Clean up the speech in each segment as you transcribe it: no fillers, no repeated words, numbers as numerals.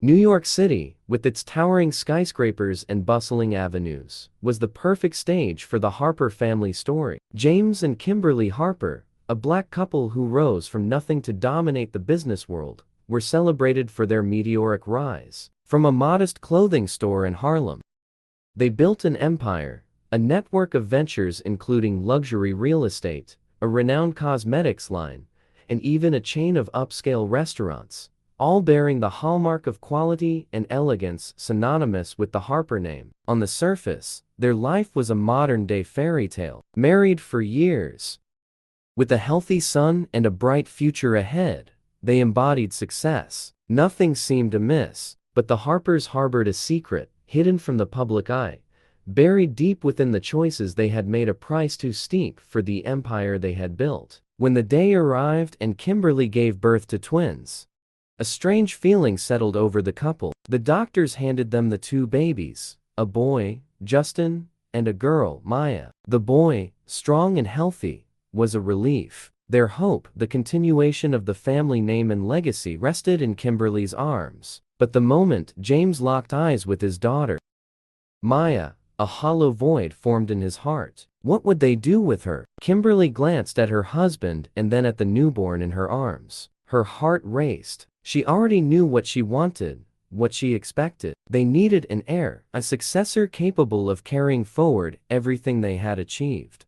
New York City, with its towering skyscrapers and bustling avenues, was the perfect stage for the Harper family story. James and Kimberly Harper, a black couple who rose from nothing to dominate the business world, were celebrated for their meteoric rise. From a modest clothing store in Harlem, they built an empire, a network of ventures including luxury real estate, a renowned cosmetics line, and even a chain of upscale restaurants, all bearing the hallmark of quality and elegance synonymous with the Harper name. On the surface, their life was a modern-day fairy tale. Married for years, with a healthy son and a bright future ahead, they embodied success. Nothing seemed amiss, but the Harpers harbored a secret, hidden from the public eye, buried deep within the choices they had made, a price too steep for the empire they had built. When the day arrived and Kimberly gave birth to twins, a strange feeling settled over the couple. The doctors handed them the two babies, a boy, Justin, and a girl, Maya. The boy, strong and healthy, was a relief. Their hope, the continuation of the family name and legacy, rested in Kimberly's arms. But the moment James locked eyes with his daughter, Maya, a hollow void formed in his heart. What would they do with her? Kimberly glanced at her husband and then at the newborn in her arms. Her heart raced. She already knew what she wanted, what she expected. They needed an heir, a successor capable of carrying forward everything they had achieved.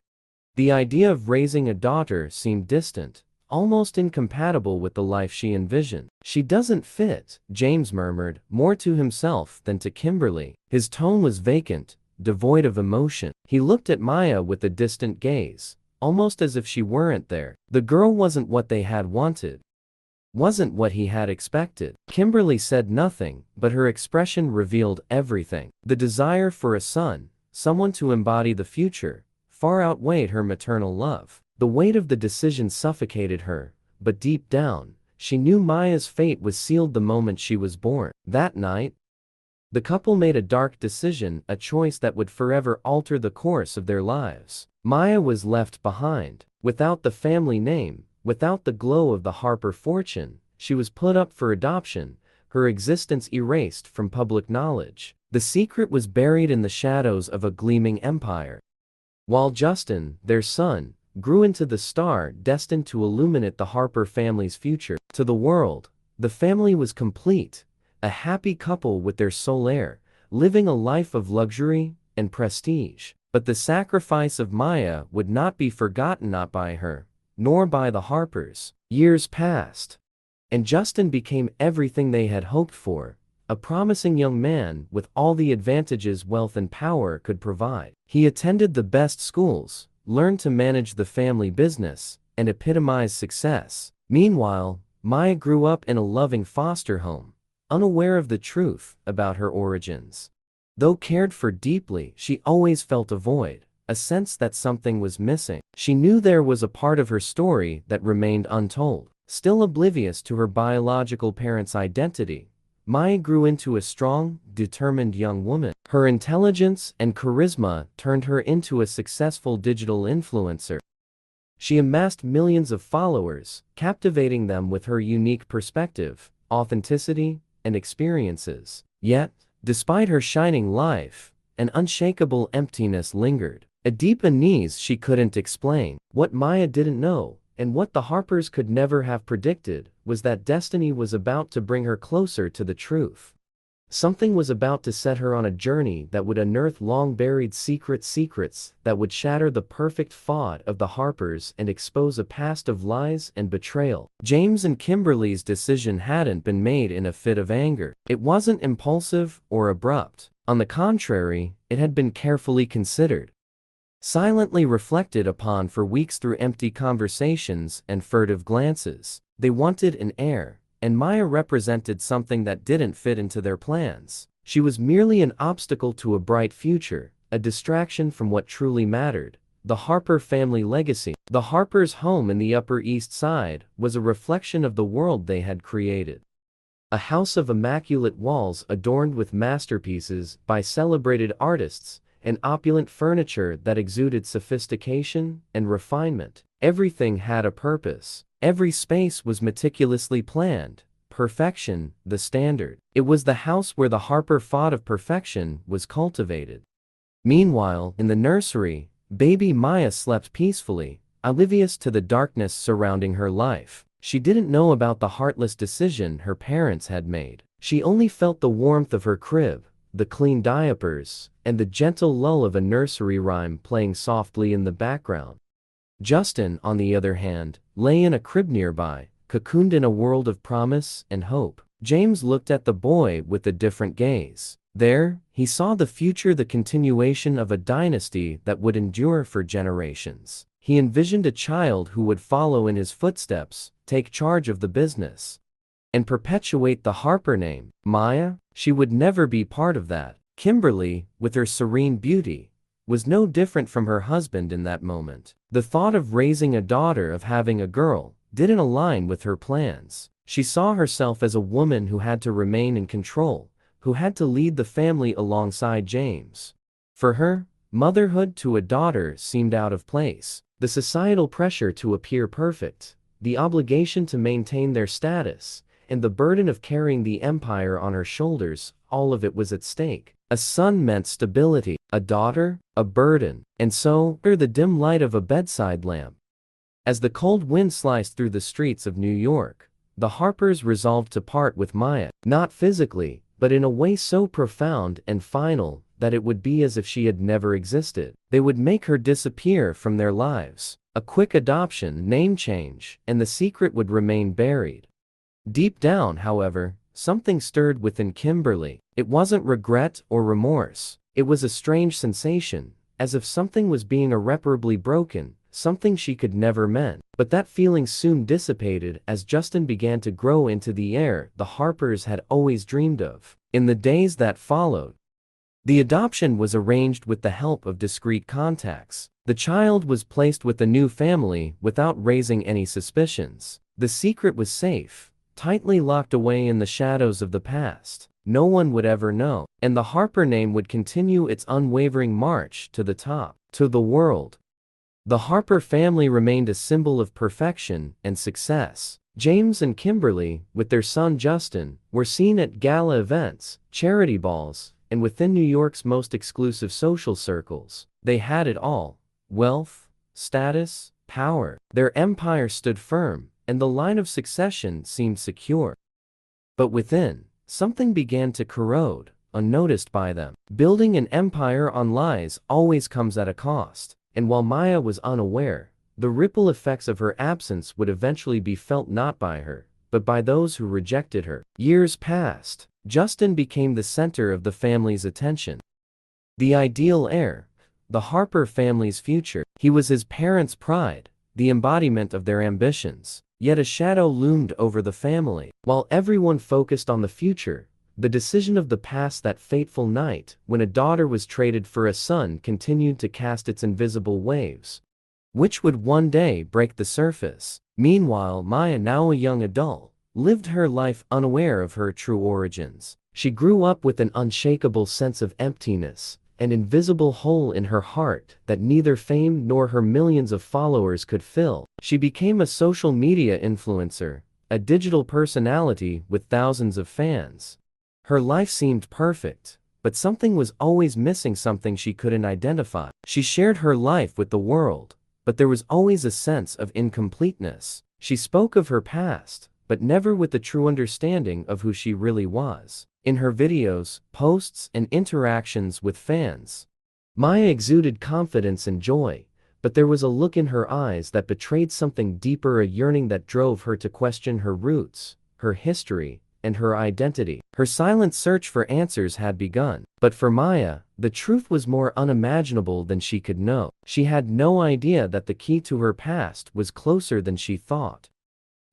The idea of raising a daughter seemed distant, almost incompatible with the life she envisioned. "She doesn't fit," James murmured, more to himself than to Kimberly. His tone was vacant, devoid of emotion. He looked at Maya with a distant gaze, almost as if she weren't there. The girl wasn't what they had wanted, wasn't what he had expected. Kimberly said nothing, but her expression revealed everything. The desire for a son, someone to embody the future, far outweighed her maternal love. The weight of the decision suffocated her, but deep down, she knew Maya's fate was sealed the moment she was born. That night, the couple made a dark decision, a choice that would forever alter the course of their lives. Maya was left behind. Without the family name, without the glow of the Harper fortune, she was put up for adoption, her existence erased from public knowledge. The secret was buried in the shadows of a gleaming empire, while Justin, their son, grew into the star destined to illuminate the Harper family's future. To the world, the family was complete, a happy couple with their sole heir, living a life of luxury and prestige. But the sacrifice of Maya would not be forgotten, not by her, nor by the Harpers. Years passed, and Justin became everything they had hoped for, a promising young man with all the advantages wealth and power could provide. He attended the best schools, learned to manage the family business, and epitomized success. Meanwhile, Maya grew up in a loving foster home, unaware of the truth about her origins. Though cared for deeply, she always felt a void, a sense that something was missing. She knew there was a part of her story that remained untold. Still oblivious to her biological parents' identity, Maya grew into a strong, determined young woman. Her intelligence and charisma turned her into a successful digital influencer. She amassed millions of followers, captivating them with her unique perspective, authenticity, and experiences. Yet, despite her shining life, an unshakable emptiness lingered. A deep unease she couldn't explain. What Maya didn't know, and what the Harpers could never have predicted, was that destiny was about to bring her closer to the truth. Something was about to set her on a journey that would unearth long-buried secrets that would shatter the perfect facade of the Harpers and expose a past of lies and betrayal. James and Kimberly's decision hadn't been made in a fit of anger. It wasn't impulsive or abrupt. On the contrary, it had been carefully considered, silently reflected upon for weeks through empty conversations and furtive glances. They wanted an heir, and Maya represented something that didn't fit into their plans. She was merely an obstacle to a bright future, a distraction from what truly mattered, the Harper family legacy. The Harpers' home in the Upper East Side was a reflection of the world they had created. A house of immaculate walls adorned with masterpieces by celebrated artists, and opulent furniture that exuded sophistication and refinement. Everything had a purpose. Every space was meticulously planned, perfection the standard. It was the house where the Harper thought of perfection was cultivated. Meanwhile, in the nursery, baby Maya slept peacefully, oblivious to the darkness surrounding her life. She didn't know about the heartless decision her parents had made. She only felt the warmth of her crib, the clean diapers, and the gentle lull of a nursery rhyme playing softly in the background. Justin, on the other hand, lay in a crib nearby, cocooned in a world of promise and hope. James looked at the boy with a different gaze. There, he saw the future, the continuation of a dynasty that would endure for generations. He envisioned a child who would follow in his footsteps, take charge of the business, and perpetuate the Harper name. Maya? She would never be part of that. Kimberly, with her serene beauty, was no different from her husband in that moment. The thought of raising a daughter, of having a girl, didn't align with her plans. She saw herself as a woman who had to remain in control, who had to lead the family alongside James. For her, motherhood to a daughter seemed out of place. The societal pressure to appear perfect, the obligation to maintain their status, and the burden of carrying the empire on her shoulders, all of it was at stake. A son meant stability, a daughter, a burden, and so, under the dim light of a bedside lamp, as the cold wind sliced through the streets of New York, the Harpers resolved to part with Maya, not physically, but in a way so profound and final that it would be as if she had never existed. They would make her disappear from their lives. A quick adoption, name change, and the secret would remain buried. Deep down, however, something stirred within Kimberly. It wasn't regret or remorse. It was a strange sensation, as if something was being irreparably broken, something she could never mend. But that feeling soon dissipated as Justin began to grow into the heir the Harpers had always dreamed of. In the days that followed, the adoption was arranged with the help of discreet contacts. The child was placed with the new family without raising any suspicions. The secret was safe, tightly locked away in the shadows of the past. No one would ever know, and the Harper name would continue its unwavering march to the top, to the world. The Harper family remained a symbol of perfection and success. James and Kimberly, with their son Justin, were seen at gala events, charity balls, and within New York's most exclusive social circles. They had it all: wealth, status, power. Their empire stood firm, and the line of succession seemed secure. But within, something began to corrode, unnoticed by them. Building an empire on lies always comes at a cost, and while Maya was unaware, the ripple effects of her absence would eventually be felt not by her, but by those who rejected her. Years passed. Justin became the center of the family's attention. The ideal heir, the Harper family's future. He was his parents' pride, the embodiment of their ambitions. Yet a shadow loomed over the family. While everyone focused on the future, the decision of the past, that fateful night when a daughter was traded for a son, continued to cast its invisible waves, which would one day break the surface. Meanwhile, Maya, now a young adult, lived her life unaware of her true origins. She grew up with an unshakable sense of emptiness, an invisible hole in her heart that neither fame nor her millions of followers could fill. She became a social media influencer, a digital personality with thousands of fans. Her life seemed perfect, but something was always missing, something she couldn't identify. She shared her life with the world, but there was always a sense of incompleteness. She spoke of her past, but never with the true understanding of who she really was. In her videos, posts, and interactions with fans, Maya exuded confidence and joy, but there was a look in her eyes that betrayed something deeper, a yearning that drove her to question her roots, her history, and her identity. Her silent search for answers had begun. But for Maya, the truth was more unimaginable than she could know. She had no idea that the key to her past was closer than she thought.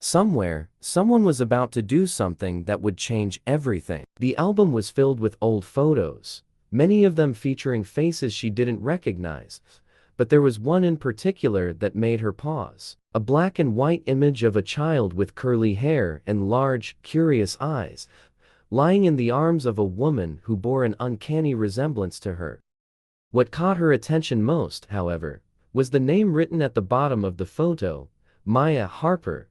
Somewhere, someone was about to do something that would change everything. The album was filled with old photos, many of them featuring faces she didn't recognize, but there was one in particular that made her pause. A black and white image of a child with curly hair and large, curious eyes, lying in the arms of a woman who bore an uncanny resemblance to her. What caught her attention most, however, was the name written at the bottom of the photo: Maya Harper.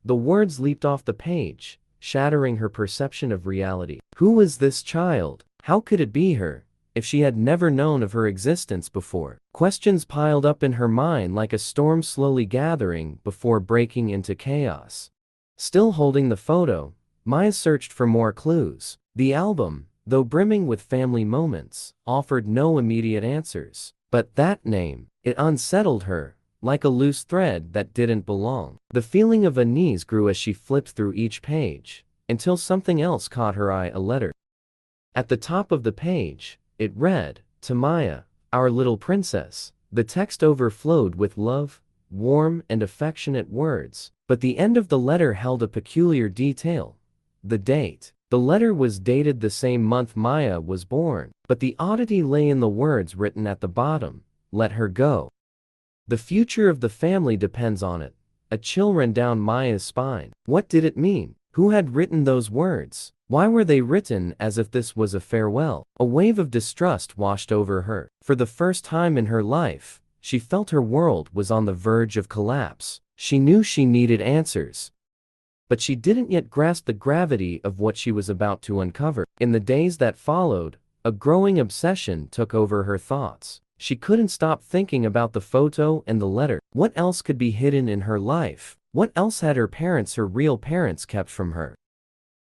The words leaped off the page, shattering her perception of reality. Who was this child? How could it be her, if she had never known of her existence before? Questions piled up in her mind like a storm slowly gathering before breaking into chaos. Still holding the photo, Maya searched for more clues. The album, though brimming with family moments, offered no immediate answers. But that name, it unsettled her, like a loose thread that didn't belong. The feeling of unease grew as she flipped through each page, until something else caught her eye, a letter. At the top of the page, it read, "To Maya, our little princess." The text overflowed with love, warm and affectionate words, but the end of the letter held a peculiar detail: the date. The letter was dated the same month Maya was born, but the oddity lay in the words written at the bottom: "Let her go. The future of the family depends on it." A chill ran down Maya's spine. What did it mean? Who had written those words? Why were they written as if this was a farewell? A wave of distrust washed over her. For the first time in her life, she felt her world was on the verge of collapse. She knew she needed answers, but she didn't yet grasp the gravity of what she was about to uncover. In the days that followed, a growing obsession took over her thoughts. She couldn't stop thinking about the photo and the letter. What else could be hidden in her life? What else had her parents, her real parents, kept from her?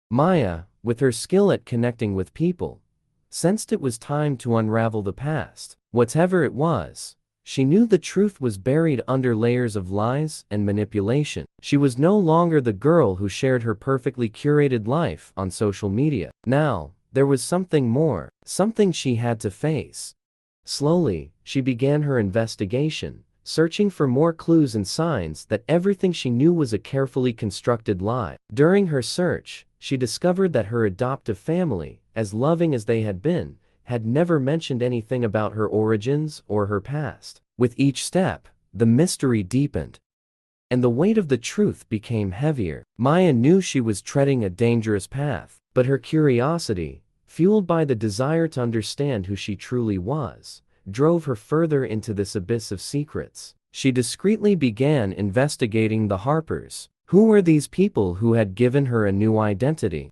Maya, with her skill at connecting with people, sensed it was time to unravel the past. Whatever it was, she knew the truth was buried under layers of lies and manipulation. She was no longer the girl who shared her perfectly curated life on social media. Now, there was something more, something she had to face. Slowly, she began her investigation, searching for more clues and signs that everything she knew was a carefully constructed lie. During her search, she discovered that her adoptive family, as loving as they had been, had never mentioned anything about her origins or her past. With each step, the mystery deepened, and the weight of the truth became heavier. Maya knew she was treading a dangerous path, but her curiosity, fueled by the desire to understand who she truly was, drove her further into this abyss of secrets. She discreetly began investigating the Harpers. Who were these people who had given her a new identity?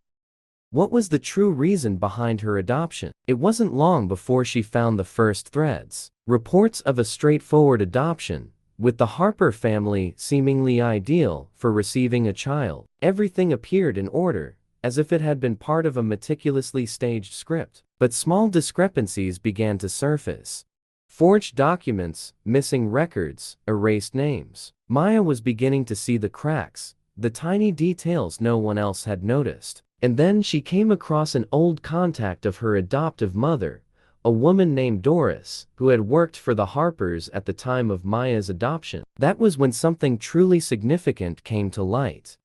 What was the true reason behind her adoption? It wasn't long before she found the first threads. Reports of a straightforward adoption, with the Harper family seemingly ideal for receiving a child. Everything appeared in order, as if it had been part of a meticulously staged script. But small discrepancies began to surface. Forged documents, missing records, erased names. Maya was beginning to see the cracks, the tiny details no one else had noticed. And then she came across an old contact of her adoptive mother, a woman named Doris, who had worked for the Harpers at the time of Maya's adoption. That was when something truly significant came to light.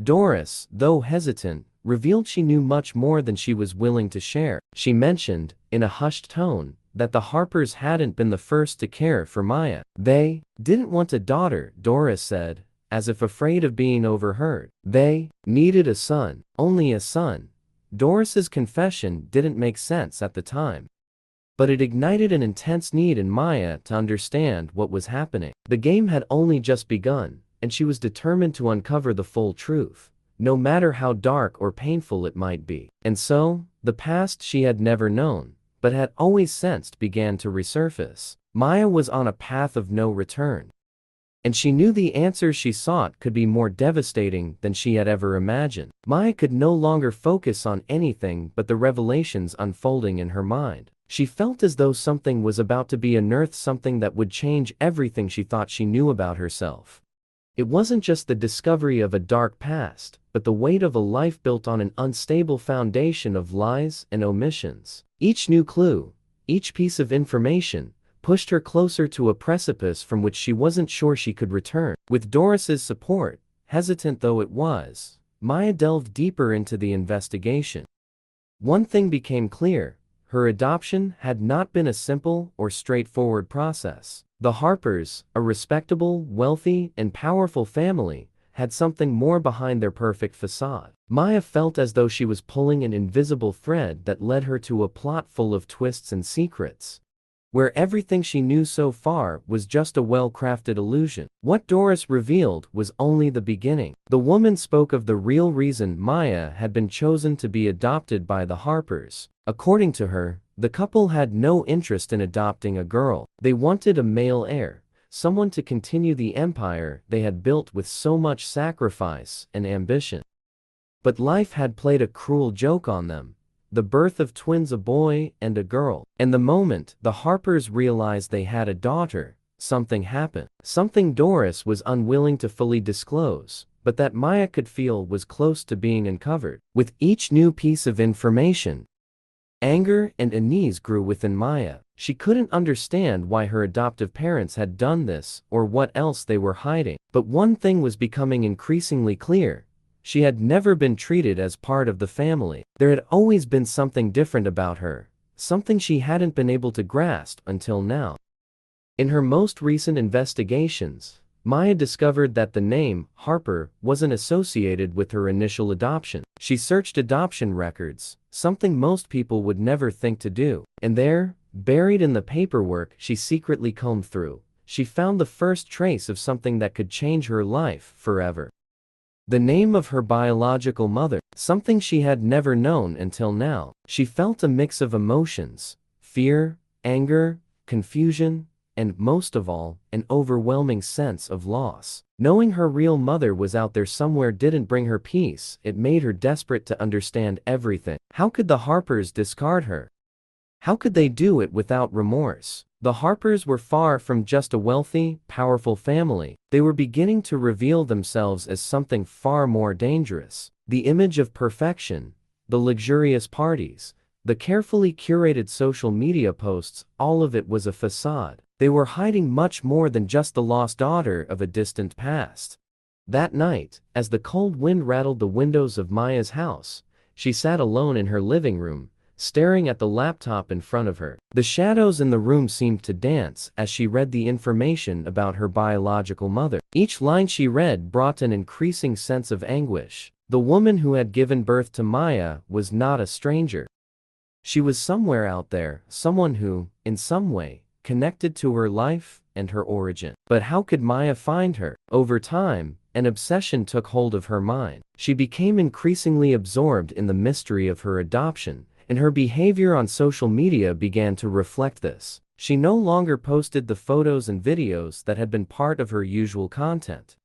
Doris, though hesitant, revealed she knew much more than she was willing to share. She mentioned, in a hushed tone, that the Harpers hadn't been the first to care for Maya. They didn't want a daughter, Doris said, as if afraid of being overheard. They needed a son, only a son. Doris's confession didn't make sense at the time, but it ignited an intense need in Maya to understand what was happening. The game had only just begun, and she was determined to uncover the full truth, no matter how dark or painful it might be. And so, the past she had never known, but had always sensed, began to resurface. Maya was on a path of no return, and she knew the answers she sought could be more devastating than she had ever imagined. Maya could no longer focus on anything but the revelations unfolding in her mind. She felt as though something was about to be unearthed, something that would change everything she thought she knew about herself. It wasn't just the discovery of a dark past, but the weight of a life built on an unstable foundation of lies and omissions. Each new clue, each piece of information, pushed her closer to a precipice from which she wasn't sure she could return. With Doris's support, hesitant though it was, Maya delved deeper into the investigation. One thing became clear: her adoption had not been a simple or straightforward process. The Harpers, a respectable, wealthy, and powerful family, had something more behind their perfect facade. Maya felt as though she was pulling an invisible thread that led her to a plot full of twists and secrets. where everything she knew so far was just a well-crafted illusion. What Doris revealed was only the beginning. The woman spoke of the real reason Maya had been chosen to be adopted by the Harpers. According to her, the couple had no interest in adopting a girl. They wanted a male heir, someone to continue the empire they had built with so much sacrifice and ambition. But life had played a cruel joke on them. The birth of twins, a boy and a girl. And the moment the Harpers realized they had a daughter, something happened. Something Doris was unwilling to fully disclose, but that Maya could feel was close to being uncovered. With each new piece of information, anger and unease grew within Maya. She couldn't understand why her adoptive parents had done this or what else they were hiding. But one thing was becoming increasingly clear. She had never been treated as part of the family. There had always been something different about her, something she hadn't been able to grasp until now. In her most recent investigations, Maya discovered that the name Harper wasn't associated with her initial adoption. She searched adoption records, something most people would never think to do. And there, buried in the paperwork she secretly combed through, she found the first trace of something that could change her life forever. The name of her biological mother, something she had never known until now. She felt a mix of emotions: fear, anger, confusion, and most of all, an overwhelming sense of loss. Knowing her real mother was out there somewhere didn't bring her peace. It made her desperate to understand everything. How could the Harpers discard her? How could they do it without remorse? The Harpers were far from just a wealthy, powerful family. They were beginning to reveal themselves as something far more dangerous. The image of perfection, the luxurious parties, the carefully curated social media posts, all of it was a facade. They were hiding much more than just the lost daughter of a distant past. That night, as the cold wind rattled the windows of Maya's house, she sat alone in her living room, staring at the laptop in front of her. The shadows in the room seemed to dance as she read the information about her biological mother. Each line she read brought an increasing sense of anguish. The woman who had given birth to Maya was not a stranger. She was somewhere out there, someone who, in some way, connected to her life and her origin. But how could Maya find her? Over time, an obsession took hold of her mind. She became increasingly absorbed in the mystery of her adoption, and her behavior on social media began to reflect this. She no longer posted the photos and videos that had been part of her usual content.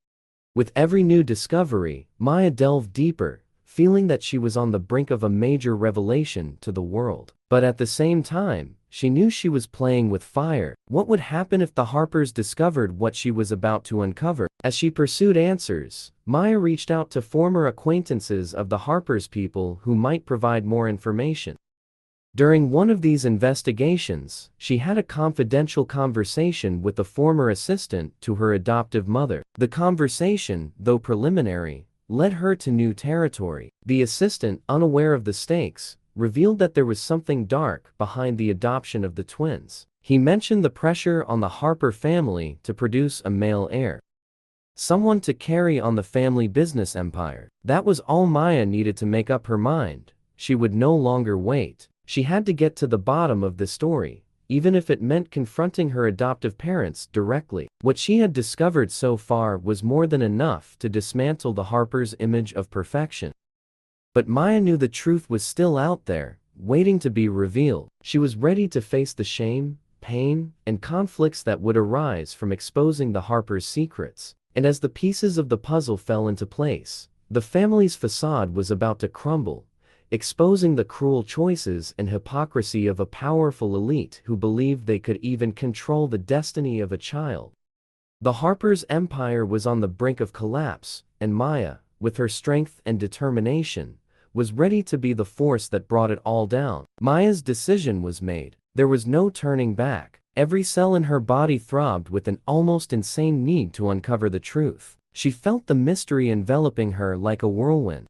With every new discovery, Maya delved deeper, feeling that she was on the brink of a major revelation to the world. But at the same time, she knew she was playing with fire. What would happen if the Harpers discovered what she was about to uncover? As she pursued answers, Maya reached out to former acquaintances of the Harpers, people who might provide more information. During one of these investigations, she had a confidential conversation with a former assistant to her adoptive mother. The conversation, though preliminary, led her to new territory. The assistant, unaware of the stakes, revealed that there was something dark behind the adoption of the twins. He mentioned the pressure on the Harper family to produce a male heir, someone to carry on the family business empire. That was all Maya needed to make up her mind. She would no longer wait. She had to get to the bottom of the story, even if it meant confronting her adoptive parents directly. What she had discovered so far was more than enough to dismantle the Harpers' image of perfection. But Maya knew the truth was still out there, waiting to be revealed. She was ready to face the shame, pain, and conflicts that would arise from exposing the Harpers' secrets. And as the pieces of the puzzle fell into place, the family's facade was about to crumble, exposing the cruel choices and hypocrisy of a powerful elite who believed they could even control the destiny of a child. The Harpers' empire was on the brink of collapse, and Maya, with her strength and determination, was ready to be the force that brought it all down. Maya's decision was made. There was no turning back. Every cell in her body throbbed with an almost insane need to uncover the truth. She felt the mystery enveloping her like a whirlwind,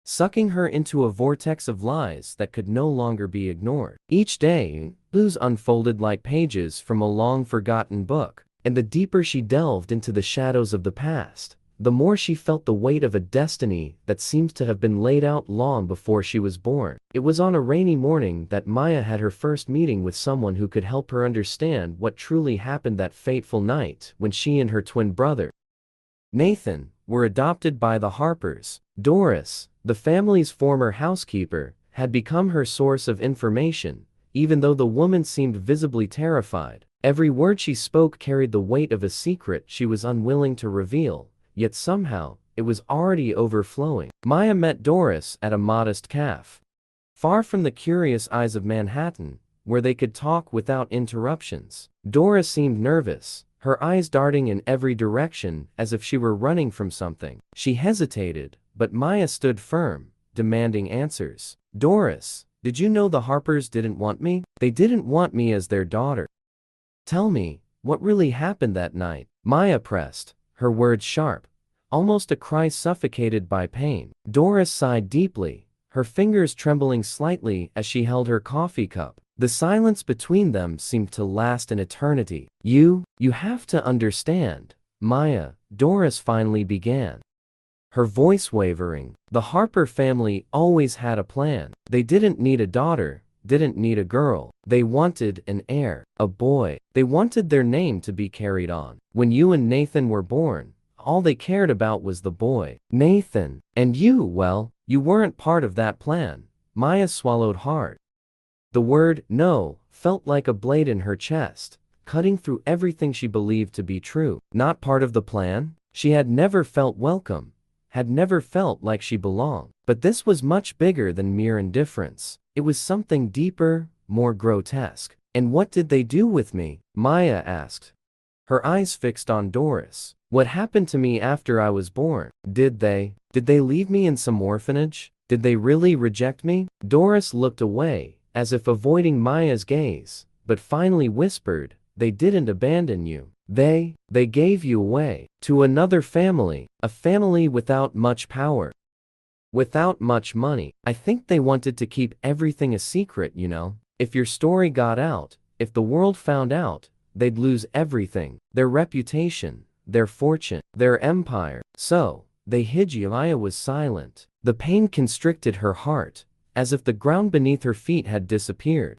sucking her into a vortex of lies that could no longer be ignored. Each day, clues unfolded like pages from a long-forgotten book, and the deeper she delved into the shadows of the past, the more she felt the weight of a destiny that seems to have been laid out long before she was born. It was on a rainy morning that Maya had her first meeting with someone who could help her understand what truly happened that fateful night when she and her twin brother, Nathan, were adopted by the Harpers. Doris, the family's former housekeeper, had become her source of information, even though the woman seemed visibly terrified. Every word she spoke carried the weight of a secret she was unwilling to reveal, yet somehow, it was already overflowing. Maya met Doris at a modest cafe. Far from the curious eyes of Manhattan, where they could talk without interruptions. Doris seemed nervous, her eyes darting in every direction as if she were running from something. She hesitated, but Maya stood firm, demanding answers. Doris, did you know the Harpers didn't want me? They didn't want me as their daughter. Tell me, what really happened that night? Maya pressed, her words sharp, almost a cry suffocated by pain. Doris sighed deeply, her fingers trembling slightly as she held her coffee cup. The silence between them seemed to last an eternity. You have to understand, Maya, Doris finally began, her voice wavering. The Harper family always had a plan. They didn't need a daughter, didn't need a girl. They wanted an heir, a boy. They wanted their name to be carried on. When you and Nathan were born, all they cared about was the boy. Nathan. And you, well, you weren't part of that plan. Maya swallowed hard. The word no felt like a blade in her chest, cutting through everything she believed to be true. Not part of the plan? She had never felt welcome, had never felt like she belonged. But this was much bigger than mere indifference. It was something deeper, more grotesque. And what did they do with me? Maya asked, her eyes fixed on Doris. What happened to me after I was born? Did they leave me in some orphanage? Did they really reject me? Doris looked away, as if avoiding Maya's gaze, but finally whispered, they didn't abandon you. They gave you away to another family, a family without much power, without much money. I think they wanted to keep everything a secret, you know. If your story got out, if the world found out, they'd lose everything, their reputation, their fortune, their empire. So, they hid you. Maya was silent. The pain constricted her heart, as if the ground beneath her feet had disappeared.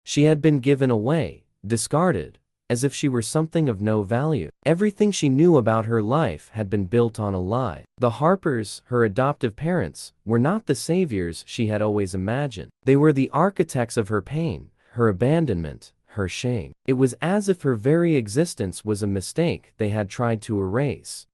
She had been given away, discarded, as if she were something of no value. Everything she knew about her life had been built on a lie. The Harpers, her adoptive parents, were not the saviors she had always imagined. They were the architects of her pain, her abandonment, her shame. It was as if her very existence was a mistake they had tried to erase.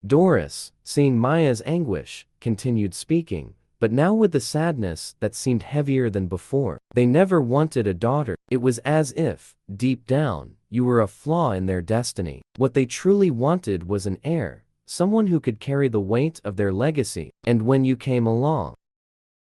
Doris, seeing Maya's anguish, continued speaking, but now with the sadness that seemed heavier than before. They never wanted a daughter. It was as if, deep down, you were a flaw in their destiny. What they truly wanted was an heir, someone who could carry the weight of their legacy. And when you came along,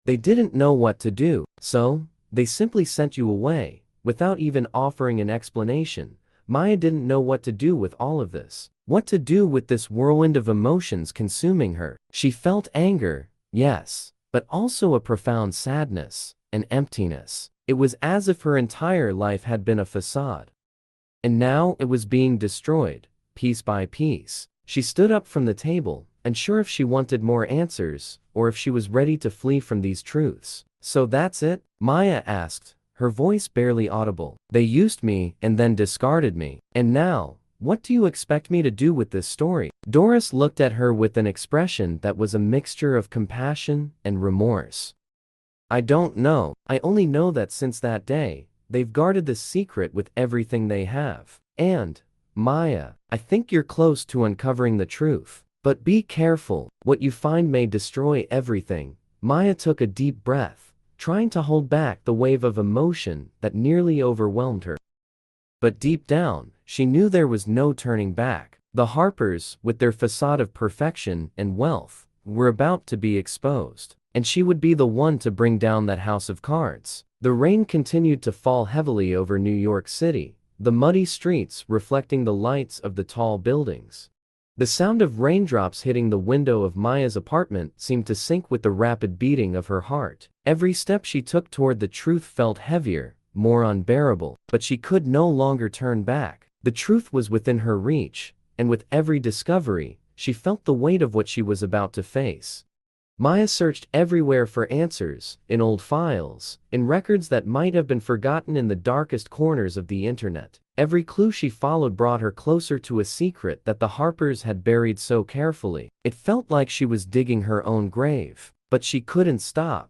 they didn't know what to do, so they simply sent you away, without even offering an explanation. Maya didn't know what to do with all of this. What to do with this whirlwind of emotions consuming her. She felt anger, yes, but also a profound sadness, an emptiness. It was as if her entire life had been a facade. And now it was being destroyed, piece by piece. She stood up from the table, unsure if she wanted more answers, or if she was ready to flee from these truths. So that's it? Maya asked, her voice barely audible. They used me and then discarded me. And now, what do you expect me to do with this story? Doris looked at her with an expression that was a mixture of compassion and remorse. I don't know. I only know that since that day, they've guarded this secret with everything they have. And, Maya, I think you're close to uncovering the truth. But be careful, what you find may destroy everything. Maya took a deep breath, trying to hold back the wave of emotion that nearly overwhelmed her. But deep down, she knew there was no turning back. The Harpers, with their facade of perfection and wealth, were about to be exposed. And she would be the one to bring down that house of cards. The rain continued to fall heavily over New York City, the muddy streets reflecting the lights of the tall buildings. The sound of raindrops hitting the window of Maya's apartment seemed to sync with the rapid beating of her heart. Every step she took toward the truth felt heavier, more unbearable, but she could no longer turn back. The truth was within her reach, and with every discovery, she felt the weight of what she was about to face. Maya searched everywhere for answers, in old files, in records that might have been forgotten in the darkest corners of the internet. Every clue she followed brought her closer to a secret that the Harpers had buried so carefully. It felt like she was digging her own grave, but she couldn't stop.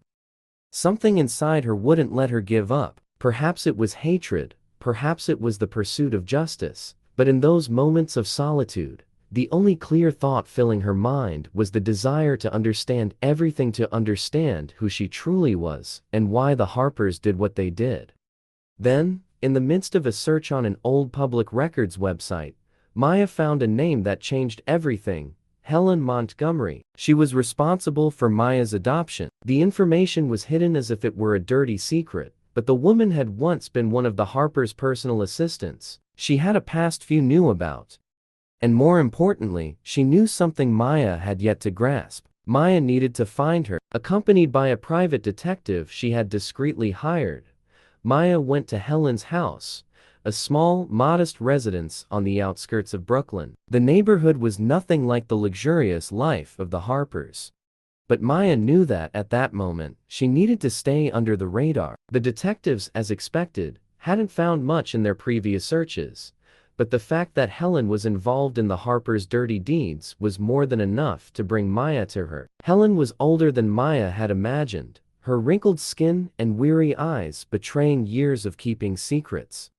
Something inside her wouldn't let her give up. Perhaps it was hatred, perhaps it was the pursuit of justice, but in those moments of solitude, the only clear thought filling her mind was the desire to understand everything, to understand who she truly was and why the Harpers did what they did. Then, in the midst of a search on an old public records website, Maya found a name that changed everything: Helen Montgomery. She was responsible for Maya's adoption. The information was hidden as if it were a dirty secret, but the woman had once been one of the Harpers' personal assistants. She had a past few knew about. And more importantly, she knew something Maya had yet to grasp. Maya needed to find her. Accompanied by a private detective she had discreetly hired, Maya went to Helen's house, a small, modest residence on the outskirts of Brooklyn. The neighborhood was nothing like the luxurious life of the Harpers. But Maya knew that, at that moment, she needed to stay under the radar. The detectives, as expected, hadn't found much in their previous searches, but the fact that Helen was involved in the Harpers' dirty deeds was more than enough to bring Maya to her. Helen was older than Maya had imagined, her wrinkled skin and weary eyes betraying years of keeping secrets.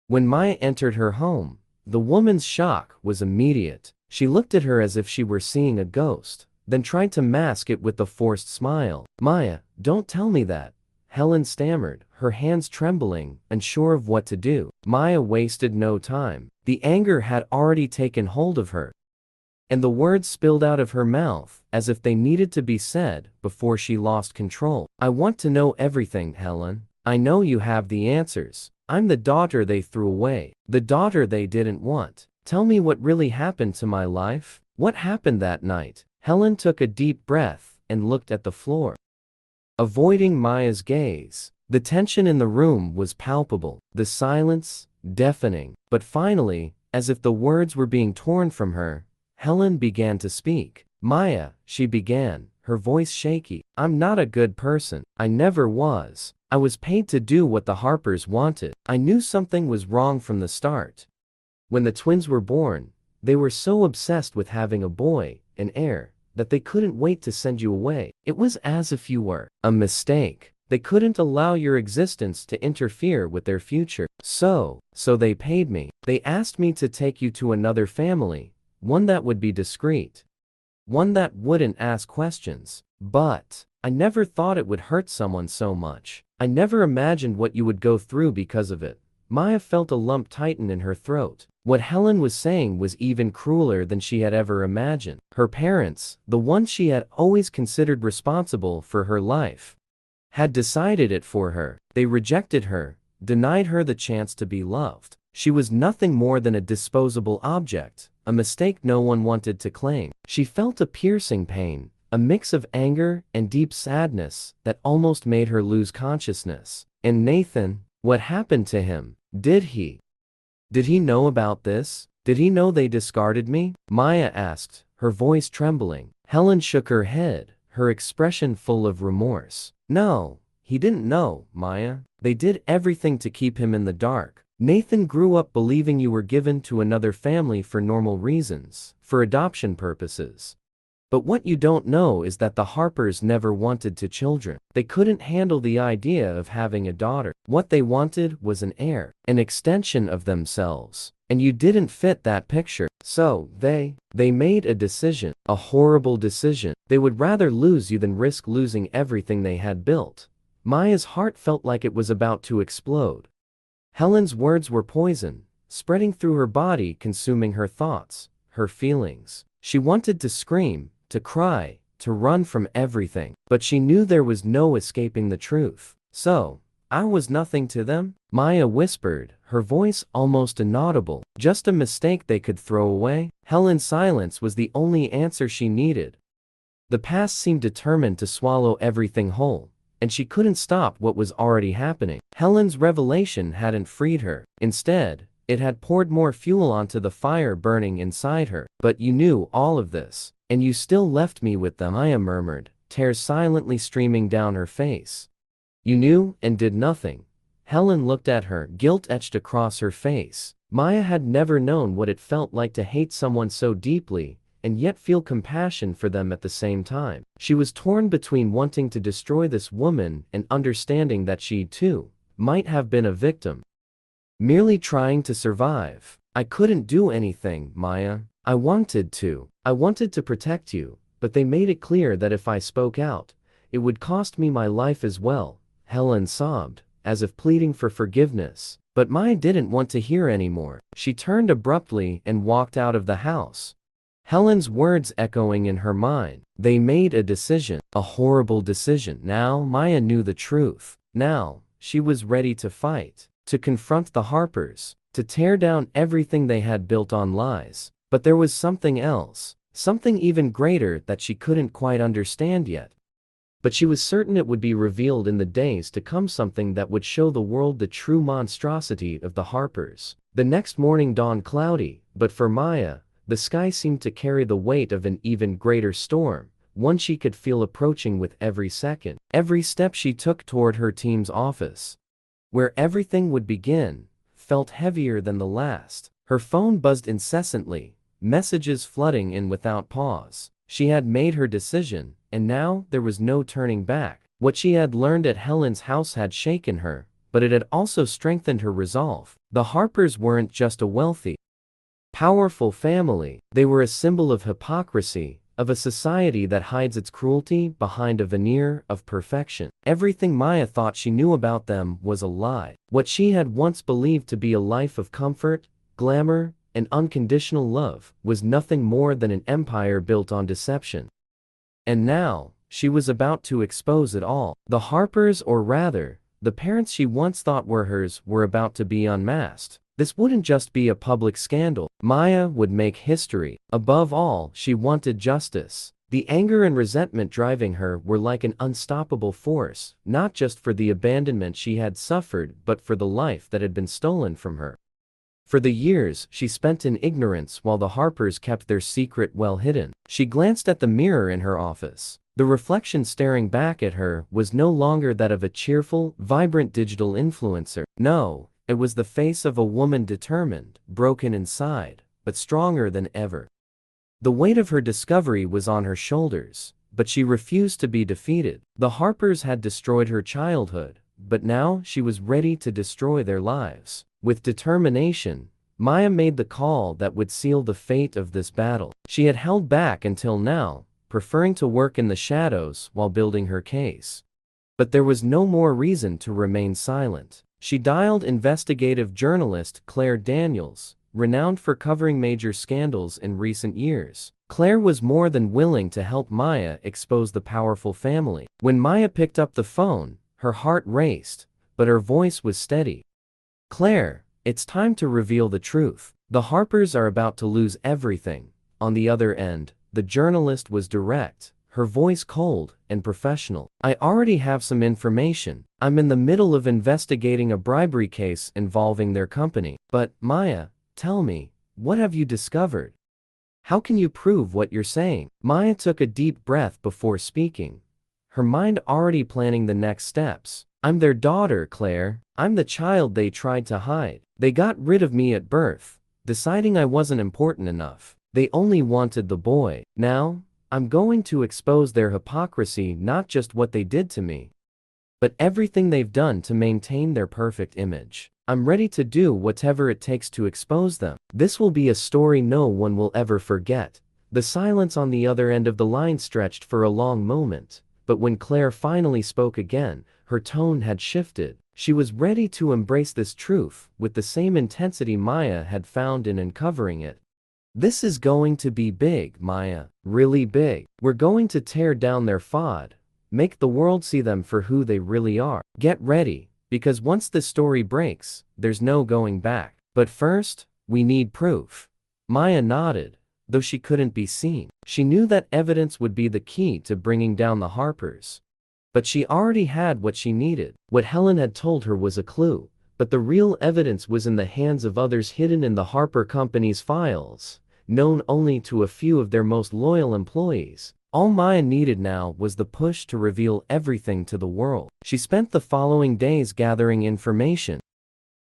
When Maya entered her home, the woman's shock was immediate. She looked at her as if she were seeing a ghost, then tried to mask it with a forced smile. "Maya, don't tell me that," Helen stammered, her hands trembling, unsure of what to do. Maya wasted no time. The anger had already taken hold of her, and the words spilled out of her mouth as if they needed to be said before she lost control. "I want to know everything, Helen. I know you have the answers. I'm the daughter they threw away, the daughter they didn't want. Tell me what really happened to my life. What happened that night?" Helen took a deep breath and looked at the floor, avoiding Maya's gaze. The tension in the room was palpable, the silence deafening. But finally, as if the words were being torn from her, Helen began to speak. "Maya," she began, her voice shaky, "I'm not a good person. I never was. I was paid to do what the Harpers wanted. I knew something was wrong from the start. When the twins were born, they were so obsessed with having a boy, an heir, that they couldn't wait to send you away. It was as if you were a mistake. They couldn't allow your existence to interfere with their future. So they paid me. They asked me to take you to another family, one that would be discreet, one that wouldn't ask questions. But I never thought it would hurt someone so much. I never imagined what you would go through because of it." Maya felt a lump tighten in her throat. What Helen was saying was even crueler than she had ever imagined. Her parents, the ones she had always considered responsible for her life, had decided it for her. They rejected her, denied her the chance to be loved. She was nothing more than a disposable object, a mistake no one wanted to claim. She felt a piercing pain, a mix of anger and deep sadness that almost made her lose consciousness. And Nathan, what happened to him? Did he know about this? Did he know they discarded me? Maya asked, her voice trembling. Helen shook her head, her expression full of remorse. "No, he didn't know, Maya. They did everything to keep him in the dark. Nathan grew up believing you were given to another family for normal reasons, for adoption purposes. But what you don't know is that the Harpers never wanted two children. They couldn't handle the idea of having a daughter. What they wanted was an heir, an extension of themselves. And you didn't fit that picture. So they made a decision, a horrible decision. They would rather lose you than risk losing everything they had built." Maya's heart felt like it was about to explode. Helen's words were poison, spreading through her body, consuming her thoughts, her feelings. She wanted to scream, to cry, to run from everything, but she knew there was no escaping the truth. "So, I was nothing to them?" Maya whispered, her voice almost inaudible. "Just a mistake they could throw away?" Helen's silence was the only answer she needed. The past seemed determined to swallow everything whole, and she couldn't stop what was already happening. Helen's revelation hadn't freed her. Instead, It had poured more fuel onto the fire burning inside her. But you knew all of this, and you still left me with them, Maya murmured, tears silently streaming down her face. You knew and did nothing. Helen looked at her, guilt etched across her face. Maya had never known what it felt like to hate someone so deeply, and yet feel compassion for them at the same time. She was torn between wanting to destroy this woman and understanding that she, too, might have been a victim, merely trying to survive. I couldn't do anything, Maya. I wanted to. I wanted to protect you, but they made it clear that if I spoke out, it would cost me my life as well. Helen sobbed, as if pleading for forgiveness. But Maya didn't want to hear anymore. She turned abruptly and walked out of the house, Helen's words echoing in her mind. They made a decision, a horrible decision. Now Maya knew the truth. Now, she was ready to fight, to confront the Harpers, to tear down everything they had built on lies. But there was something else, something even greater that she couldn't quite understand yet. But she was certain it would be revealed in the days to come, something that would show the world the true monstrosity of the Harpers. The next morning dawned cloudy, but for Maya, the sky seemed to carry the weight of an even greater storm, one she could feel approaching with every second. Every step she took toward her team's office, where everything would begin, felt heavier than the last. Her phone buzzed incessantly, messages flooding in without pause. She had made her decision, and now there was no turning back. What she had learned at Helen's house had shaken her, but it had also strengthened her resolve. The Harpers weren't just a wealthy, powerful family. They were a symbol of hypocrisy, of a society that hides its cruelty behind a veneer of perfection. Everything Maya thought she knew about them was a lie. What she had once believed to be a life of comfort, glamour, and unconditional love was nothing more than an empire built on deception. And now, she was about to expose it all. The Harpers, or rather, the parents she once thought were hers, were about to be unmasked. This wouldn't just be a public scandal. Maya would make history. Above all, she wanted justice. The anger and resentment driving her were like an unstoppable force, not just for the abandonment she had suffered, but for the life that had been stolen from her. For the years she spent in ignorance while the Harpers kept their secret well hidden. She glanced at the mirror in her office. The reflection staring back at her was no longer that of a cheerful, vibrant digital influencer. No, it was the face of a woman determined, broken inside, but stronger than ever. The weight of her discovery was on her shoulders, but she refused to be defeated. The Harpers had destroyed her childhood, but now she was ready to destroy their lives. With determination, Maya made the call that would seal the fate of this battle. She had held back until now, preferring to work in the shadows while building her case. But there was no more reason to remain silent. She dialed investigative journalist Claire Daniels, renowned for covering major scandals in recent years. Claire was more than willing to help Maya expose the powerful family. When Maya picked up the phone, her heart raced, but her voice was steady. Claire, it's time to reveal the truth. The Harpers are about to lose everything. On the other end, the journalist was direct, her voice cold and professional. I already have some information. I'm in the middle of investigating a bribery case involving their company. But, Maya, tell me, what have you discovered? How can you prove what you're saying? Maya took a deep breath before speaking, her mind already planning the next steps. I'm their daughter, Claire. I'm the child they tried to hide. They got rid of me at birth, deciding I wasn't important enough. They only wanted the boy. Now, I'm going to expose their hypocrisy, not just what they did to me, but everything they've done to maintain their perfect image. I'm ready to do whatever it takes to expose them. This will be a story no one will ever forget. The silence on the other end of the line stretched for a long moment, but when Claire finally spoke again, her tone had shifted. She was ready to embrace this truth with the same intensity Maya had found in uncovering it. This is going to be big, Maya. Really big. We're going to tear down their facade, make the world see them for who they really are. Get ready, because once this story breaks, there's no going back. But first, we need proof. Maya nodded, though she couldn't be seen. She knew that evidence would be the key to bringing down the Harpers. But she already had what she needed. What Helen had told her was a clue, But the real evidence was in the hands of others, hidden in the Harper Company's files, known only to a few of their most loyal employees. All Maya needed now was the push to reveal everything to the world. She spent the following days gathering information,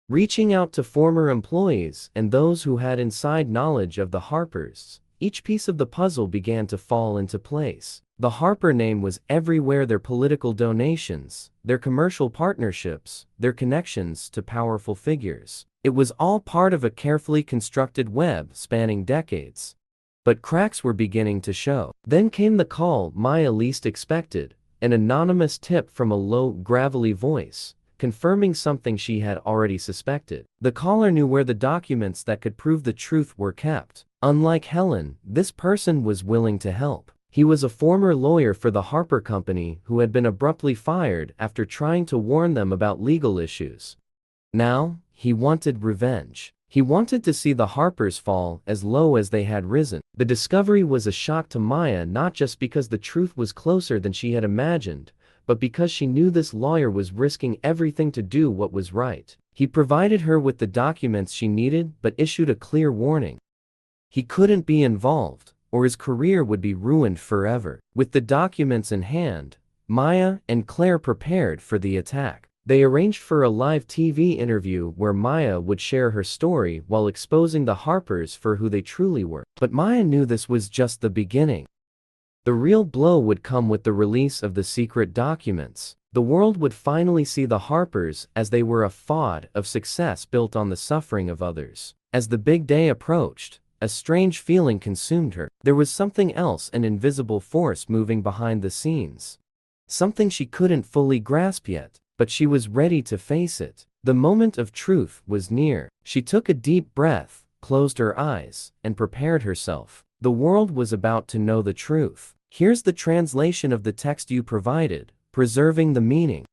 reaching out to former employees and those who had inside knowledge of the Harpers. Each piece of the puzzle began to fall into place. The Harper name was everywhere: their political donations, their commercial partnerships, their connections to powerful figures. It was all part of a carefully constructed web spanning decades. But cracks were beginning to show. Then came the call Maya least expected, an anonymous tip from a low, gravelly voice, confirming something she had already suspected. The caller knew where the documents that could prove the truth were kept. Unlike Helen, this person was willing to help. He was a former lawyer for the Harper Company who had been abruptly fired after trying to warn them about legal issues. Now, he wanted revenge. He wanted to see the Harpers fall as low as they had risen. The discovery was a shock to Maya, not just because the truth was closer than she had imagined, but because she knew this lawyer was risking everything to do what was right. He provided her with the documents she needed, but issued a clear warning. He couldn't be involved, or his career would be ruined forever. With the documents in hand, Maya and Claire prepared for the attack. They arranged for a live TV interview where Maya would share her story while exposing the Harpers for who they truly were. But Maya knew this was just the beginning. The real blow would come with the release of the secret documents. The world would finally see the Harpers as they were: a facade of success built on the suffering of others. As the big day approached, a strange feeling consumed her. There was something else, an invisible force moving behind the scenes. Something she couldn't fully grasp yet, but she was ready to face it. The moment of truth was near. She took a deep breath, closed her eyes, and prepared herself. The world was about to know the truth. Here's the translation of the text you provided, preserving the meaning.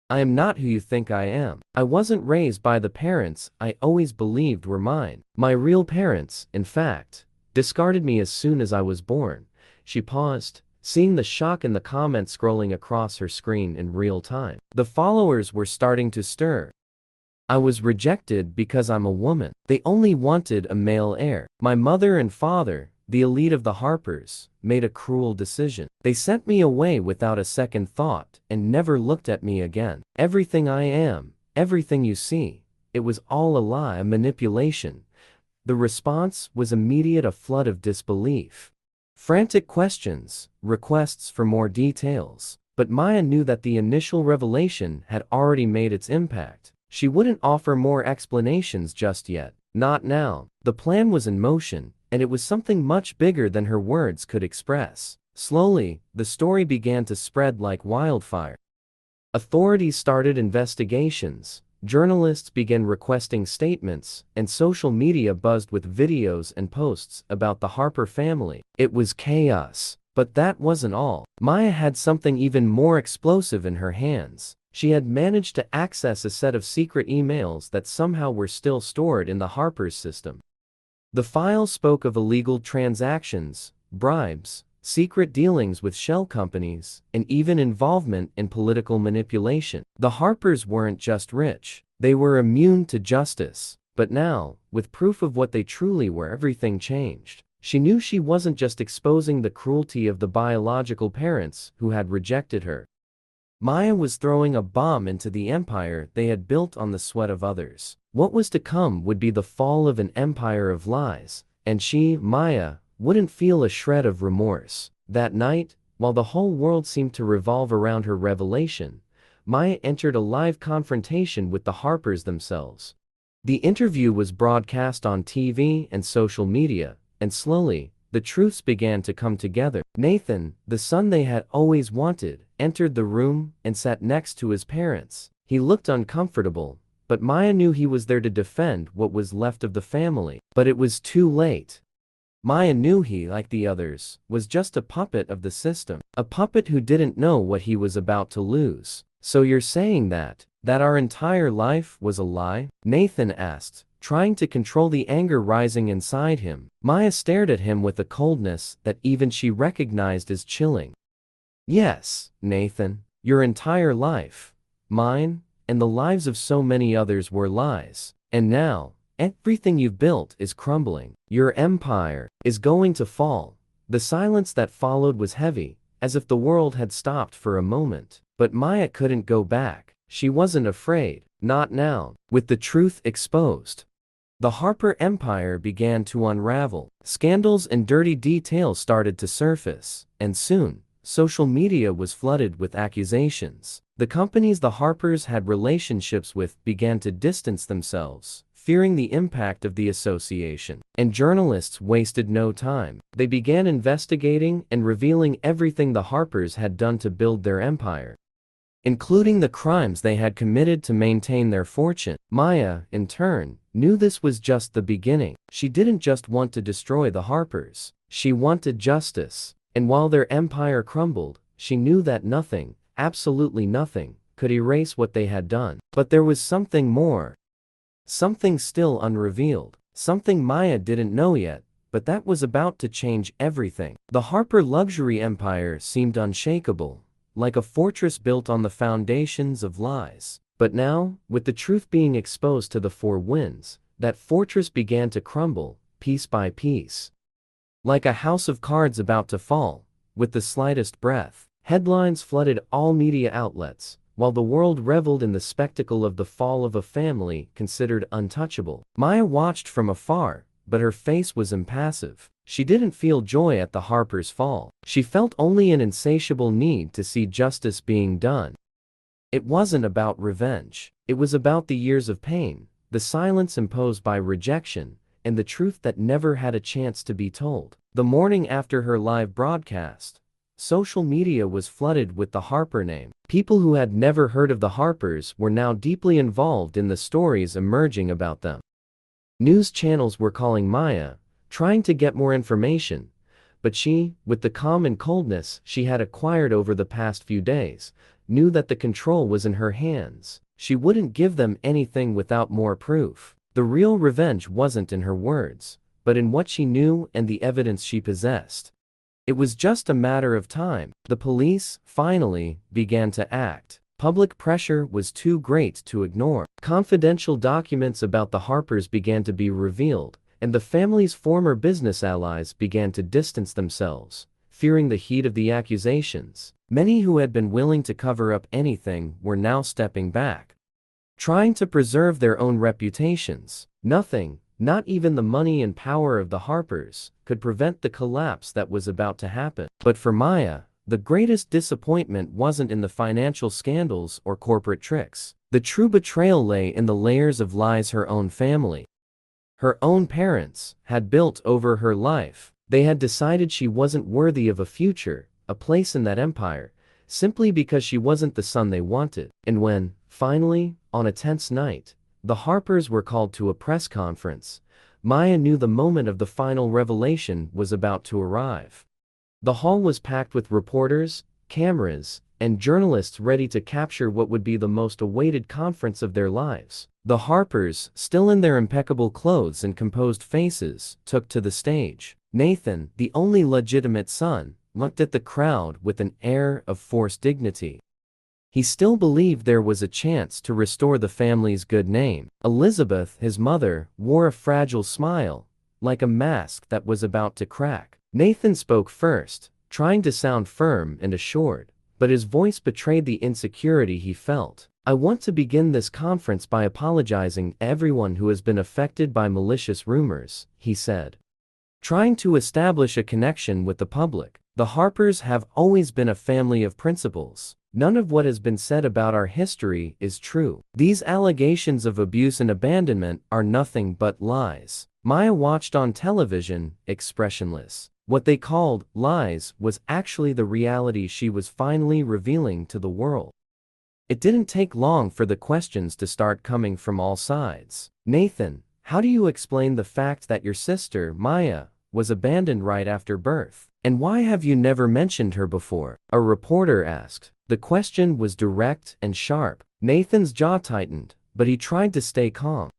I am not who you think I am. I wasn't raised by the parents I always believed were mine. My real parents, in fact, discarded me as soon as I was born. She paused, seeing the shock in the comments scrolling across her screen in real time. The followers were starting to stir. I was rejected because I'm a woman. They only wanted a male heir. My mother and father, the elite of the Harpers, made a cruel decision. They sent me away without a second thought and never looked at me again. Everything I am, everything you see, it was all a lie, a manipulation. The response was immediate: a flood of disbelief. Frantic questions, requests for more details. But Maya knew that the initial revelation had already made its impact. She wouldn't offer more explanations just yet. Not now. The plan was in motion, and it was something much bigger than her words could express. Slowly, the story began to spread like wildfire. Authorities started investigations, journalists began requesting statements, and social media buzzed with videos and posts about the Harper family. It was chaos. But that wasn't all. Maya had something even more explosive in her hands. She had managed to access a set of secret emails that somehow were still stored in the Harper's system. The files spoke of illegal transactions, bribes, secret dealings with shell companies, and even involvement in political manipulation. The Harpers weren't just rich, they were immune to justice. But now, with proof of what they truly were, everything changed. She knew she wasn't just exposing the cruelty of the biological parents who had rejected her. Maya was throwing a bomb into the empire they had built on the sweat of others. What was to come would be the fall of an empire of lies, and she, Maya, wouldn't feel a shred of remorse. That night, while the whole world seemed to revolve around her revelation, Maya entered a live confrontation with the Harpers themselves. The interview was broadcast on TV and social media, and slowly, the truths began to come together. Nathan, the son they had always wanted, entered the room and sat next to his parents. He looked uncomfortable, but Maya knew he was there to defend what was left of the family. But it was too late. Maya knew he, like the others, was just a puppet of the system. A puppet who didn't know what he was about to lose. So you're saying that our entire life was a lie? Nathan asked, trying to control the anger rising inside him. Maya stared at him with a coldness that even she recognized as chilling. Yes, Nathan, your entire life. Mine, and the lives of so many others were lies. And now, everything you've built is crumbling. Your empire is going to fall. The silence that followed was heavy, as if the world had stopped for a moment. But Maya couldn't go back. She wasn't afraid, not now. With the truth exposed, the Harper empire began to unravel. Scandals and dirty details started to surface, and soon, social media was flooded with accusations. The companies the Harpers had relationships with began to distance themselves, fearing the impact of the association. And journalists wasted no time. They began investigating and revealing everything the Harpers had done to build their empire, including the crimes they had committed to maintain their fortune. Maya, in turn, knew this was just the beginning. She didn't just want to destroy the Harpers. She wanted justice. And while their empire crumbled, she knew that nothing, absolutely nothing, could erase what they had done. But there was something more. Something still unrevealed. Something Maya didn't know yet, but that was about to change everything. The Harper luxury empire seemed unshakable, like a fortress built on the foundations of lies. But now, with the truth being exposed to the four winds, that fortress began to crumble, piece by piece. Like a house of cards about to fall, with the slightest breath. Headlines flooded all media outlets, while the world reveled in the spectacle of the fall of a family considered untouchable. Maya watched from afar, but her face was impassive. She didn't feel joy at the Harpers' fall. She felt only an insatiable need to see justice being done. It wasn't about revenge. It was about the years of pain, the silence imposed by rejection, and the truth that never had a chance to be told. The morning after her live broadcast, social media was flooded with the Harper name. People who had never heard of the Harpers were now deeply involved in the stories emerging about them. News channels were calling Maya, trying to get more information, but she, with the calm and coldness she had acquired over the past few days, knew that the control was in her hands. She wouldn't give them anything without more proof. The real revenge wasn't in her words, but in what she knew and the evidence she possessed. It was just a matter of time. The police, finally, began to act. Public pressure was too great to ignore. Confidential documents about the Harpers began to be revealed, and the family's former business allies began to distance themselves, fearing the heat of the accusations. Many who had been willing to cover up anything were now stepping back, trying to preserve their own reputations. Nothing, not even the money and power of the Harpers, could prevent the collapse that was about to happen. But for Maya, the greatest disappointment wasn't in the financial scandals or corporate tricks. The true betrayal lay in the layers of lies her own family, her own parents, had built over her life. They had decided she wasn't worthy of a future, a place in that empire, simply because she wasn't the son they wanted. And when, finally, on a tense night, the Harpers were called to a press conference, Maya knew the moment of the final revelation was about to arrive. The hall was packed with reporters, cameras, and journalists ready to capture what would be the most awaited conference of their lives. The Harpers, still in their impeccable clothes and composed faces, took to the stage. Nathan, the only legitimate son, looked at the crowd with an air of forced dignity. He still believed there was a chance to restore the family's good name. Elizabeth, his mother, wore a fragile smile, like a mask that was about to crack. Nathan spoke first, trying to sound firm and assured, but his voice betrayed the insecurity he felt. I want to begin this conference by apologizing to everyone who has been affected by malicious rumors, he said, trying to establish a connection with the public. The Harpers have always been a family of principles. None of what has been said about our history is true. These allegations of abuse and abandonment are nothing but lies. Maya watched on television, expressionless. What they called lies was actually the reality she was finally revealing to the world. It didn't take long for the questions to start coming from all sides. Nathan, how do you explain the fact that your sister, Maya, was abandoned right after birth? And why have you never mentioned her before? A reporter asked. The question was direct and sharp. Nathan's jaw tightened, but he tried to stay calm.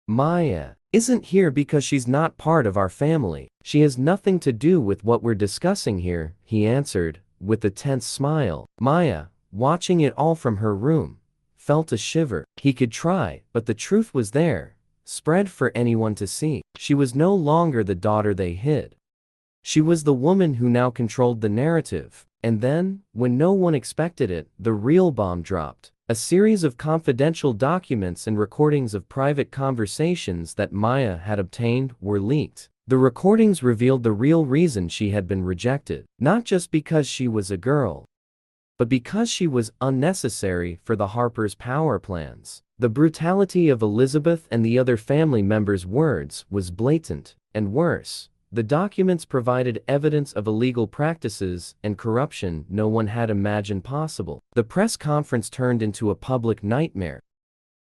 Maya isn't here because she's not part of our family. She has nothing to do with what we're discussing here, he answered, with a tense smile. Maya, watching it all from her room, felt a shiver. He could try, but the truth was there, spread for anyone to see. She was no longer the daughter they hid. She was the woman who now controlled the narrative. And then, when no one expected it, the real bomb dropped. A series of confidential documents and recordings of private conversations that Maya had obtained were leaked. The recordings revealed the real reason she had been rejected, not just because she was a girl, but because she was unnecessary for the Harpers' power plans. The brutality of Elizabeth and the other family members' words was blatant, and worse, the documents provided evidence of illegal practices and corruption no one had imagined possible. The press conference turned into a public nightmare.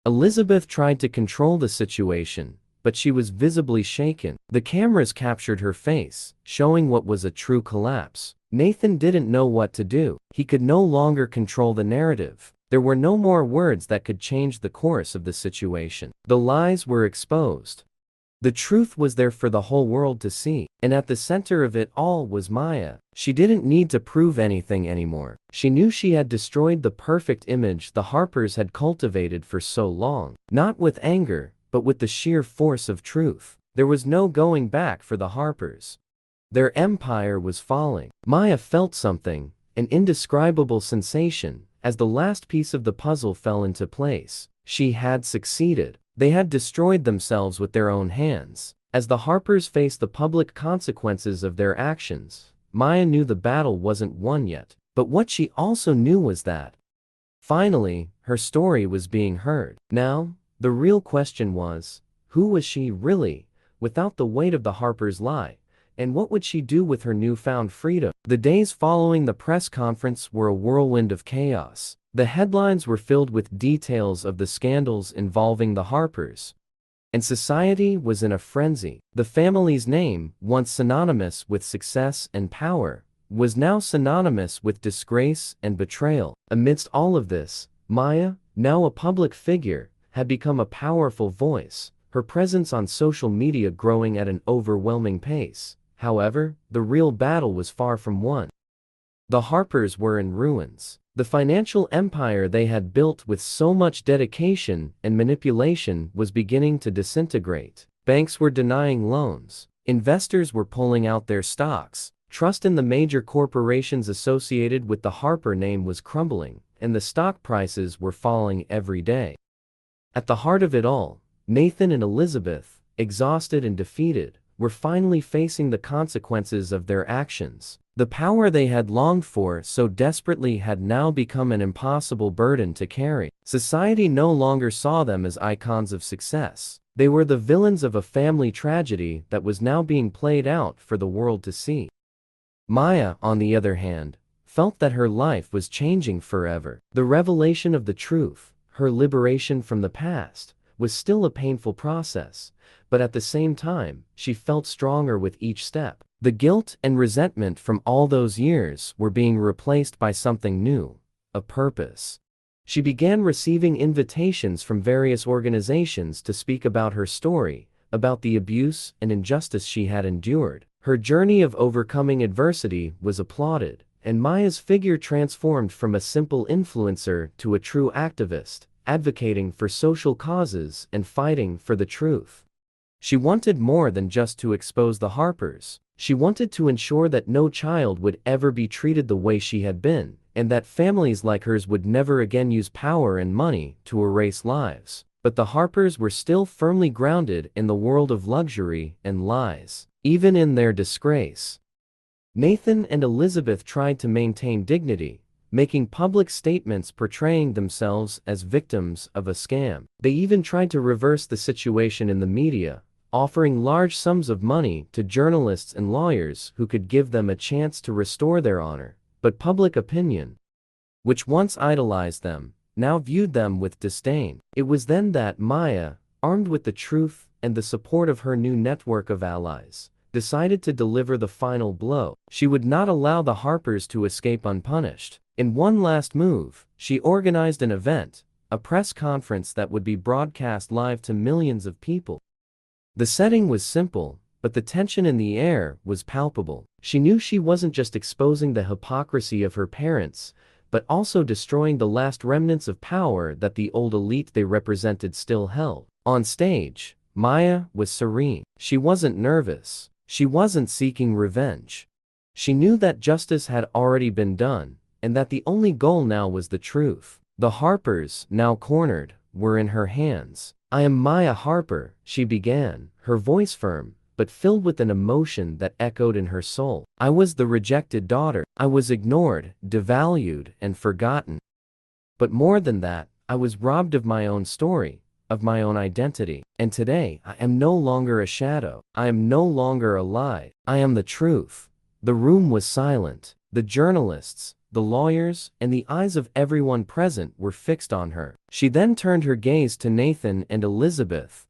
Elizabeth tried to control the situation, but she was visibly shaken. The cameras captured her face, showing what was a true collapse. Nathan didn't know what to do. He could no longer control the narrative. There were no more words that could change the course of the situation. The lies were exposed. The truth was there for the whole world to see, and at the center of it all was Maya. She didn't need to prove anything anymore. She knew she had destroyed the perfect image the Harpers had cultivated for so long. Not with anger, but with the sheer force of truth. There was no going back for the Harpers. Their empire was falling. Maya felt something, an indescribable sensation, as the last piece of the puzzle fell into place. She had succeeded. They had destroyed themselves with their own hands. As the Harpers faced the public consequences of their actions, Maya knew the battle wasn't won yet. But what she also knew was that, finally, her story was being heard. Now, the real question was, who was she really, without the weight of the Harpers' lie? And what would she do with her newfound freedom? The days following the press conference were a whirlwind of chaos. The headlines were filled with details of the scandals involving the Harpers, and society was in a frenzy. The family's name, once synonymous with success and power, was now synonymous with disgrace and betrayal. Amidst all of this, Maya, now a public figure, had become a powerful voice, her presence on social media growing at an overwhelming pace. However, the real battle was far from won. The Harpers were in ruins. The financial empire they had built with so much dedication and manipulation was beginning to disintegrate. Banks were denying loans. Investors were pulling out their stocks. Trust in the major corporations associated with the Harper name was crumbling, and the stock prices were falling every day. At the heart of it all, Nathan and Elizabeth, exhausted and defeated, were finally facing the consequences of their actions. The power they had longed for so desperately had now become an impossible burden to carry. Society no longer saw them as icons of success. They were the villains of a family tragedy that was now being played out for the world to see. Maya, on the other hand, felt that her life was changing forever. The revelation of the truth, her liberation from the past, was still a painful process, but at the same time, she felt stronger with each step. The guilt and resentment from all those years were being replaced by something new, a purpose. She began receiving invitations from various organizations to speak about her story, about the abuse and injustice she had endured. Her journey of overcoming adversity was applauded, and Maya's figure transformed from a simple influencer to a true activist, advocating for social causes and fighting for the truth. She wanted more than just to expose the Harpers. She wanted to ensure that no child would ever be treated the way she had been, and that families like hers would never again use power and money to erase lives. But the Harpers were still firmly grounded in the world of luxury and lies, even in their disgrace. Nathan and Elizabeth tried to maintain dignity, making public statements portraying themselves as victims of a scam. They even tried to reverse the situation in the media, offering large sums of money to journalists and lawyers who could give them a chance to restore their honor. But public opinion, which once idolized them, now viewed them with disdain. It was then that Maya, armed with the truth and the support of her new network of allies, decided to deliver the final blow. She would not allow the Harpers to escape unpunished. In one last move, she organized an event, a press conference that would be broadcast live to millions of people. The setting was simple, but the tension in the air was palpable. She knew she wasn't just exposing the hypocrisy of her parents, but also destroying the last remnants of power that the old elite they represented still held. On stage, Maya was serene. She wasn't nervous. She wasn't seeking revenge. She knew that justice had already been done, and that the only goal now was the truth. The Harpers, now cornered, were in her hands. "I am Maya Harper," she began, her voice firm, but filled with an emotion that echoed in her soul. "I was the rejected daughter. I was ignored, devalued, and forgotten. But more than that, I was robbed of my own story, of my own identity. And today, I am no longer a shadow. I am no longer a lie. I am the truth." The room was silent. The journalists, the lawyers, and the eyes of everyone present were fixed on her. She then turned her gaze to Nathan and Elizabeth,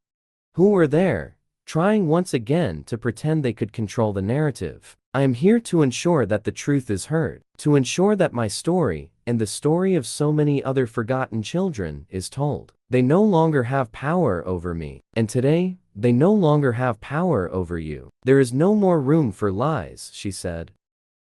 who were there, trying once again to pretend they could control the narrative. "I am here to ensure that the truth is heard, to ensure that my story, and the story of so many other forgotten children, is told. They no longer have power over me, and today, they no longer have power over you. There is no more room for lies," she said.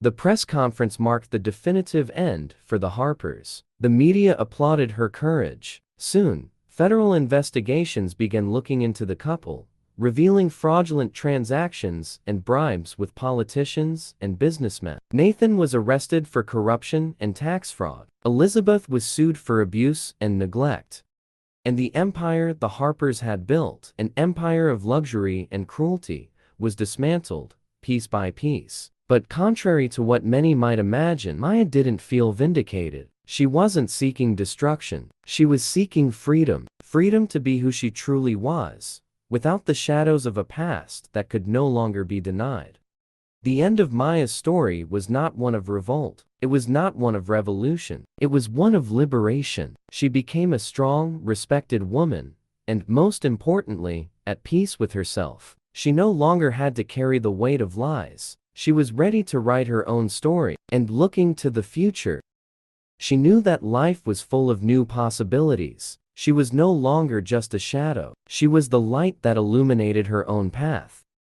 The press conference marked the definitive end for the Harpers. The media applauded her courage. Soon, federal investigations began looking into the couple, revealing fraudulent transactions and bribes with politicians and businessmen. Nathan was arrested for corruption and tax fraud. Elizabeth was sued for abuse and neglect. And the empire the Harpers had built, an empire of luxury and cruelty, was dismantled, piece by piece. But contrary to what many might imagine, Maya didn't feel vindicated. She wasn't seeking destruction. She was seeking freedom. Freedom to be who she truly was, without the shadows of a past that could no longer be denied. The end of Maya's story was not one of revolt. It was not one of revolution. It was one of liberation. She became a strong, respected woman, and most importantly, at peace with herself. She no longer had to carry the weight of lies. She was ready to write her own story, and looking to the future, she knew that life was full of new possibilities. She was no longer just a shadow. She was the light that illuminated her own path.